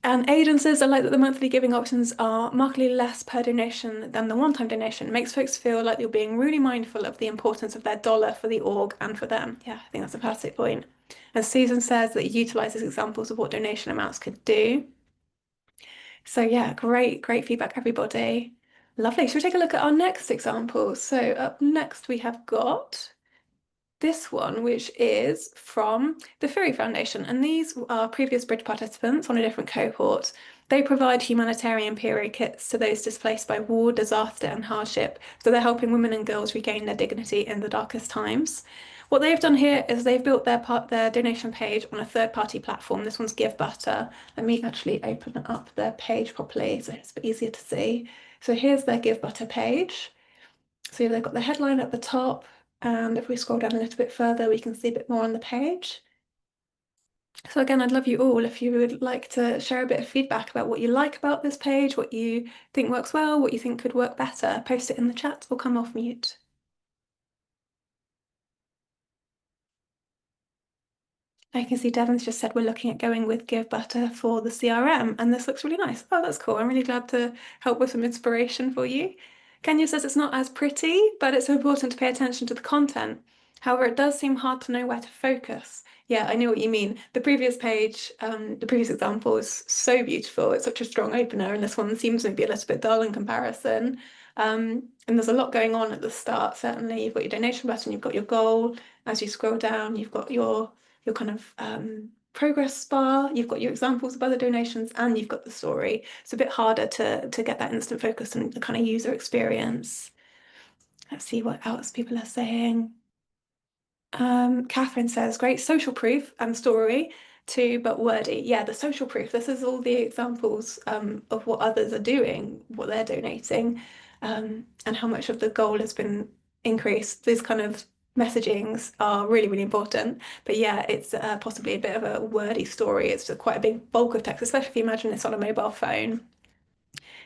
And Aidan says, I like that the monthly giving options are markedly less per donation than the one-time donation. It makes folks feel like you're being really mindful of the importance of their dollar for the org and for them. Yeah, I think that's a fantastic point. And Susan says that it utilizes examples of what donation amounts could do. So yeah, great feedback, everybody. Lovely. Should we take a look at our next example? So up next we have got this one, which is from the Fury Foundation, and these are previous bridge participants on a different cohort. They provide humanitarian period kits to those displaced by war, disaster, and hardship. So they're helping women and girls regain their dignity in the darkest times. What they've done here is they've built their donation page on a third-party platform. This one's GiveButter. Let me actually open up their page properly so it's a bit easier to see. So here's their GiveButter page. So they've got the headline at the top, and if we scroll down a little bit further, we can see a bit more on the page. So again, I'd love you all if you would like to share a bit of feedback about what you like about this page, what you think works well, what you think could work better. Post it in the chat or come off mute. I can see Devon's just said we're looking at going with Give Butter for the CRM, and this looks really nice. Oh, that's cool. I'm really glad to help with some inspiration for you. Kenya says it's not as pretty, but it's important to pay attention to the content. However, it does seem hard to know where to focus. Yeah, I know what you mean. The previous page, the previous example is so beautiful. It's such a strong opener, and this one seems maybe a little bit dull in comparison. And there's a lot going on at the start, certainly. You've got your donation button, you've got your goal. As you scroll down, you've got your kind of progress bar, you've got your examples of other donations, and you've got the story. It's a bit harder to get that instant focus and the kind of user experience. Let's see what else people are saying. Catherine says, great social proof and story too, but wordy. Yeah, the social proof. This is all the examples of what others are doing, what they're donating, and how much of the goal has been increased. These kind of messagings are really, really important. But yeah, it's possibly a bit of a wordy story. It's quite a big bulk of text, especially if you imagine this on a mobile phone.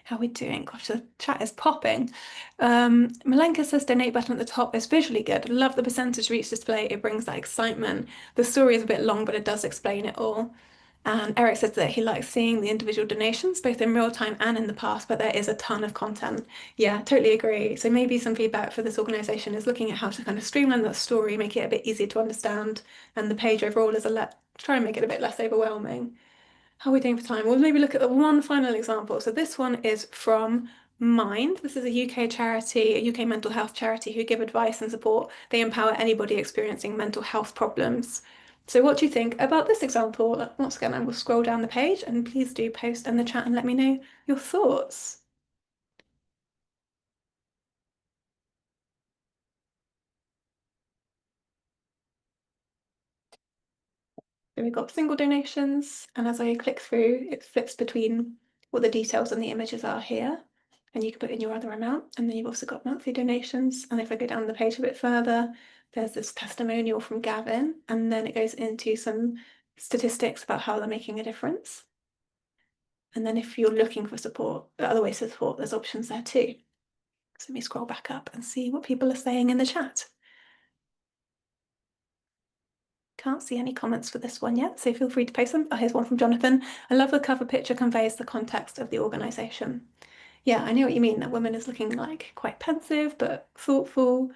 How are we doing? Gosh, the chat is popping. Malenka says donate button at the top is visually good. Love the percentage reach display. It brings that excitement. The story is a bit long, but it does explain it all. And Eric says that he likes seeing the individual donations, both in real time and in the past, but there is a ton of content. Yeah, totally agree. So maybe some feedback for this organization is looking at how to kind of streamline that story, make it a bit easier to understand, and the page overall is try and make it a bit less overwhelming. How are we doing for time? We'll maybe look at the one final example. So this one is from Mind. This is a UK charity, a UK mental health charity who give advice and support. They empower anybody experiencing mental health problems. So what do you think about this example? Once again, I will scroll down the page and please do post in the chat and let me know your thoughts. So we've got single donations, and as I click through, it flips between what the details and the images are here. And you can put in your other amount, and then you've also got monthly donations. And if I go down the page a bit further, there's this testimonial from Gavin, and then it goes into some statistics about how they're making a difference. And then if you're looking for support, other ways to support, there's options there too. So let me scroll back up and see what people are saying in the chat. Can't see any comments for this one yet, so feel free to post them. Oh, here's one from Jonathan. I love the cover picture conveys the context of the organisation. Yeah, I know what you mean. That woman is looking like quite pensive but thoughtful,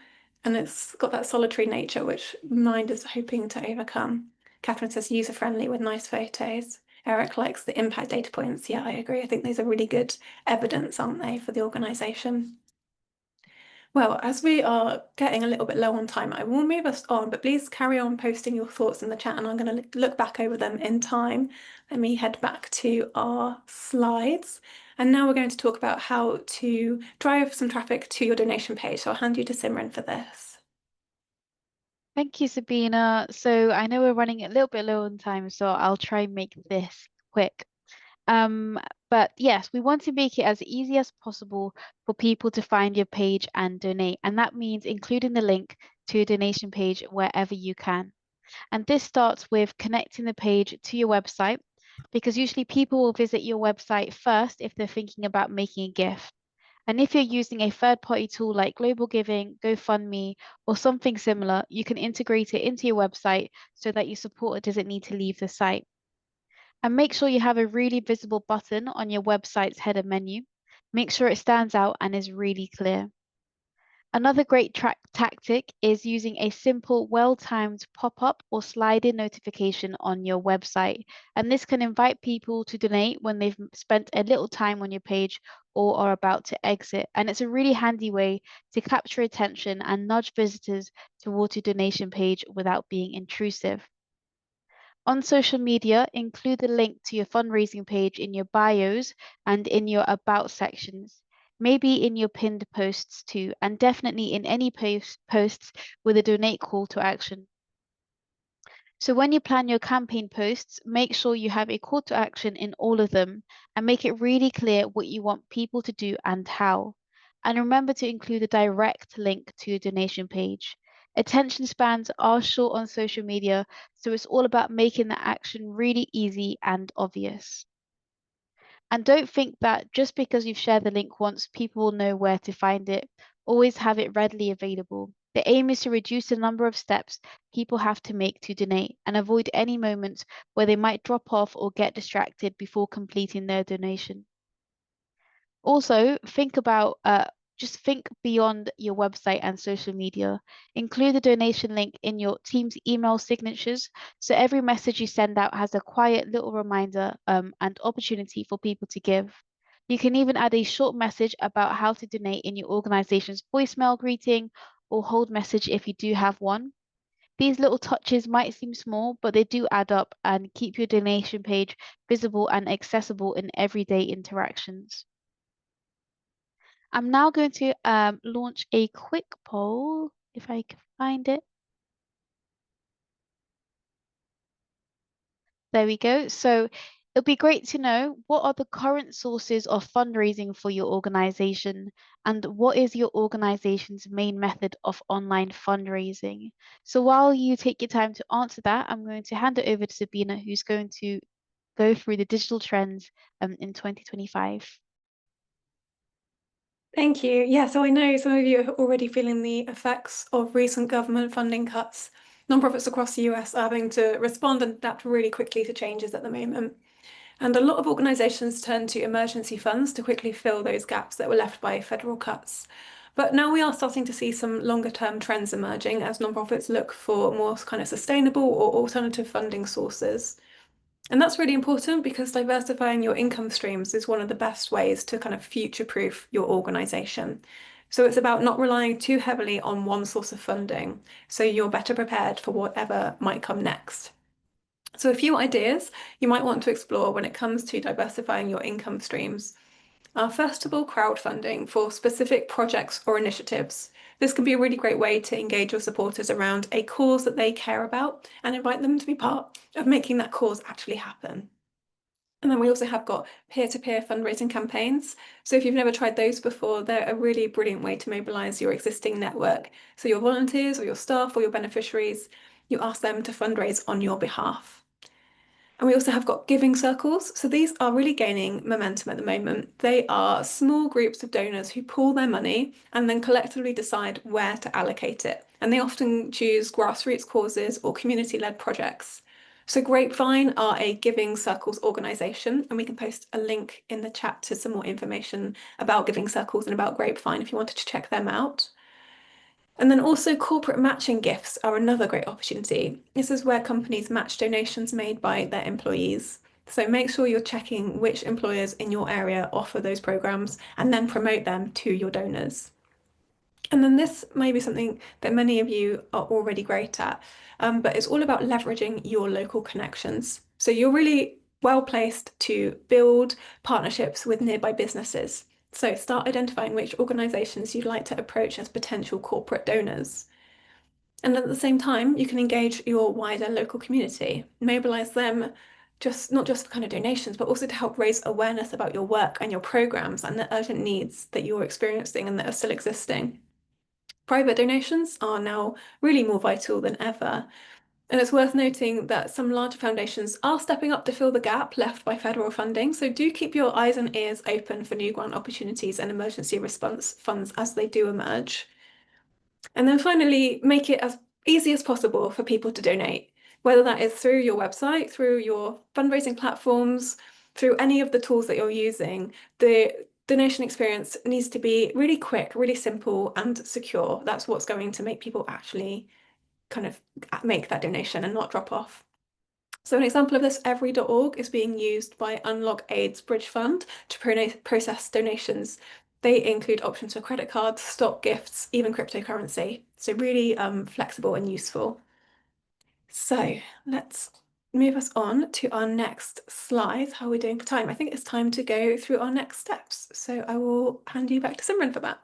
and it's got that solitary nature which Mind is hoping to overcome. Catherine says user-friendly with nice photos. Eric likes the impact data points. Yeah, I agree. I think these are really good evidence, aren't they, for the organisation? Well, as we are getting a little bit low on time, I will move us on, but please carry on posting your thoughts in the chat and I'm going to look back over them in time. Let me head back to our slides. And now we're going to talk about how to drive some traffic to your donation page. So I'll hand you to Simran for this. Thank you, Sabina. So I know we're running a little bit low on time, so I'll try and make this quick. But yes, we want to make it as easy as possible for people to find your page and donate. And that means including the link to your donation page wherever you can. And this starts with connecting the page to your website, because usually people will visit your website first if they're thinking about making a gift. And if you're using a third-party tool like Global Giving, GoFundMe, or something similar, you can integrate it into your website so that your supporter doesn't need to leave the site. And make sure you have a really visible button on your website's header menu. Make sure it stands out and is really clear. Another great tactic is using a simple, well-timed pop-up or slide-in notification on your website. And this can invite people to donate when they've spent a little time on your page or are about to exit. And it's a really handy way to capture attention and nudge visitors towards your donation page without being intrusive. On social media, include the link to your fundraising page in your bios and in your about sections, maybe in your pinned posts too, and definitely in any posts with a donate call to action. So when you plan your campaign posts, make sure you have a call to action in all of them and make it really clear what you want people to do and how. And remember to include a direct link to your donation page. Attention spans are short on social media, so it's all about making the action really easy and obvious. And don't think that just because you've shared the link once, people will know where to find it. Always have it readily available. The aim is to reduce the number of steps people have to make to donate and avoid any moments where they might drop off or get distracted before completing their donation. Also, just think beyond your website and social media. Include the donation link in your team's email signatures so every message you send out has a quiet little reminder and opportunity for people to give. You can even add a short message about how to donate in your organization's voicemail greeting or hold message if you do have one. These little touches might seem small, but they do add up and keep your donation page visible and accessible in everyday interactions. I'm now going to launch a quick poll if I can find it. There we go. So it'll be great to know what are the current sources of fundraising for your organization and what is your organization's main method of online fundraising. So while you take your time to answer that, I'm going to hand it over to Sabina, who's going to go through the digital trends in 2025. Thank you. Yeah, so I know some of you are already feeling the effects of recent government funding cuts. Nonprofits across the US are having to respond and adapt really quickly to changes at the moment. And a lot of organisations turn to emergency funds to quickly fill those gaps that were left by federal cuts. But now we are starting to see some longer term trends emerging as nonprofits look for more kind of sustainable or alternative funding sources. And that's really important because diversifying your income streams is one of the best ways to kind of future-proof your organisation. So it's about not relying too heavily on one source of funding, so you're better prepared for whatever might come next. So a few ideas you might want to explore when it comes to diversifying your income streams are first of all, crowdfunding for specific projects or initiatives. This can be a really great way to engage your supporters around a cause that they care about and invite them to be part of making that cause actually happen. And then we also have got peer-to-peer fundraising campaigns. So if you've never tried those before, they're a really brilliant way to mobilize your existing network. So your volunteers or your staff or your beneficiaries, you ask them to fundraise on your behalf. And we also have got giving circles. So these are really gaining momentum at the moment. They are small groups of donors who pool their money and then collectively decide where to allocate it. And they often choose grassroots causes or community-led projects. So Grapevine are a giving circles organisation, and we can post a link in the chat to some more information about giving circles and about Grapevine if you wanted to check them out. And then also corporate matching gifts are another great opportunity. This is where companies match donations made by their employees. So make sure you're checking which employers in your area offer those programs and then promote them to your donors. And then this may be something that many of you are already great at, but it's all about leveraging your local connections. So you're really well placed to build partnerships with nearby businesses. So start identifying which organisations you'd like to approach as potential corporate donors. And at the same time, you can engage your wider local community, mobilise them not just for kind of donations, but also to help raise awareness about your work and your programmes and the urgent needs that you're experiencing and that are still existing. Private donations are now really more vital than ever. And it's worth noting that some larger foundations are stepping up to fill the gap left by federal funding. So do keep your eyes and ears open for new grant opportunities and emergency response funds as they do emerge. And then finally, make it as easy as possible for people to donate, whether that is through your website, through your fundraising platforms, through any of the tools that you're using. The donation experience needs to be really quick, really simple, and secure. That's what's going to make people actually kind of make that donation and not drop off. So an example of this, every.org, is being used by Unlock Aid's Bridge Fund to process donations. They include options for credit cards, stock gifts, even cryptocurrency. So really flexible and useful. So let's move us on to our next slide. How are we doing for time? I think it's time to go through our next steps. So I will hand you back to Simran for that.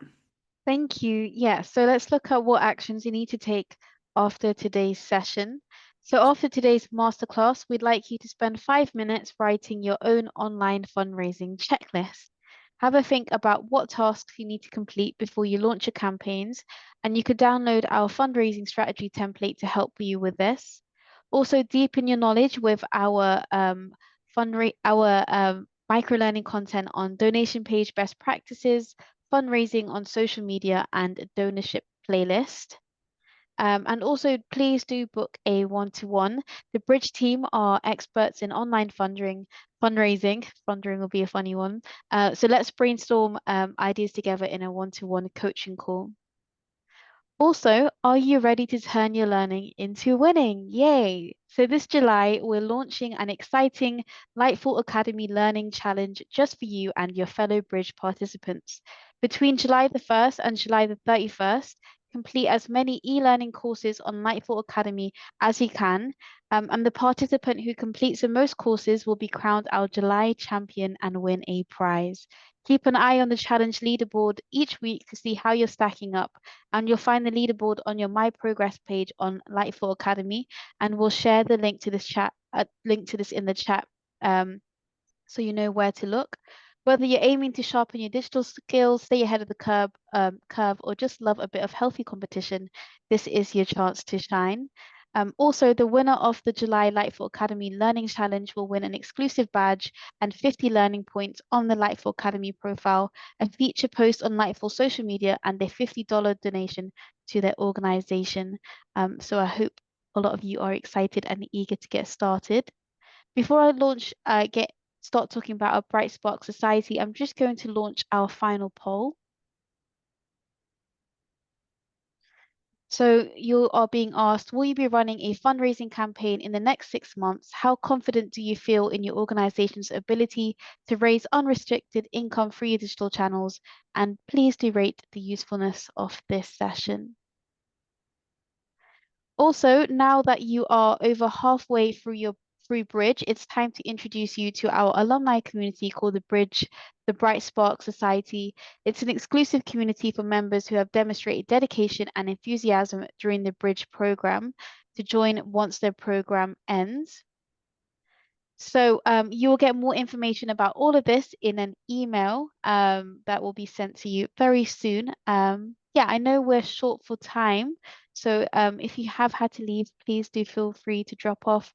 Thank you. Yeah, so let's look at what actions you need to take after today's session. So after today's masterclass, we'd like you to spend 5 minutes writing your own online fundraising checklist. Have a think about what tasks you need to complete before you launch your campaigns, and you could download our fundraising strategy template to help you with this. Also, deepen your knowledge with our micro-learning content on donation page best practices, fundraising on social media, and donorship playlist. And also, please do book a one-to-one. The Bridge team are experts in online fundraising. Funding will be a funny one. So let's brainstorm ideas together in a one-to-one coaching call. Also, are you ready to turn your learning into winning? Yay! So this July, we're launching an exciting Lightful Academy Learning Challenge just for you and your fellow Bridge participants. Between July the 1st and July the 31st, complete as many e-learning courses on Lightful Academy as you can. And the participant who completes the most courses will be crowned our July champion and win a prize. Keep an eye on the challenge leaderboard each week to see how you're stacking up, and you'll find the leaderboard on your My Progress page on Lightful Academy, and we'll share the link to this in the chat, so you know where to look. Whether you're aiming to sharpen your digital skills, stay ahead of the curve, or just love a bit of healthy competition, this is your chance to shine. Also, the winner of the July Lightful Academy Learning Challenge will win an exclusive badge and 50 learning points on the Lightful Academy profile, a feature post on Lightful social media, and a $50 donation to their organization. So I hope a lot of you are excited and eager to get started. Before I start talking about our Bright Spark Society, I'm just going to launch our final poll. So you are being asked, will you be running a fundraising campaign in the next 6 months? How confident do you feel in your organization's ability to raise unrestricted income through your digital channels? And please do rate the usefulness of this session. Also, now that you are over halfway through your Bridge, it's time to introduce you to our alumni community called the Bright Spark Society. It's an exclusive community for members who have demonstrated dedication and enthusiasm during the Bridge program to join once their program ends. So you will get more information about all of this in an email that will be sent to you very soon. Yeah, I know we're short for time, so if you have had to leave, please do feel free to drop off.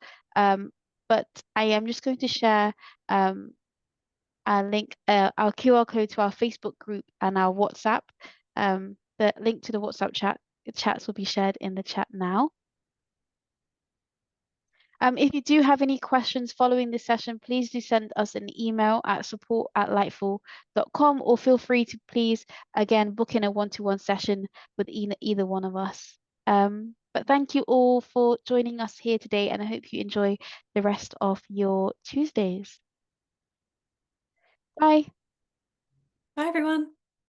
But I am just going to share our link, our QR code to our Facebook group and our WhatsApp. The link to the WhatsApp chats will be shared in the chat now. If you do have any questions following this session, please do send us an email at support@lightful.com, or feel free to please, again, book in a one-to-one session with either one of us. But thank you all for joining us here today, and I hope you enjoy the rest of your Tuesdays. Bye. Bye, everyone.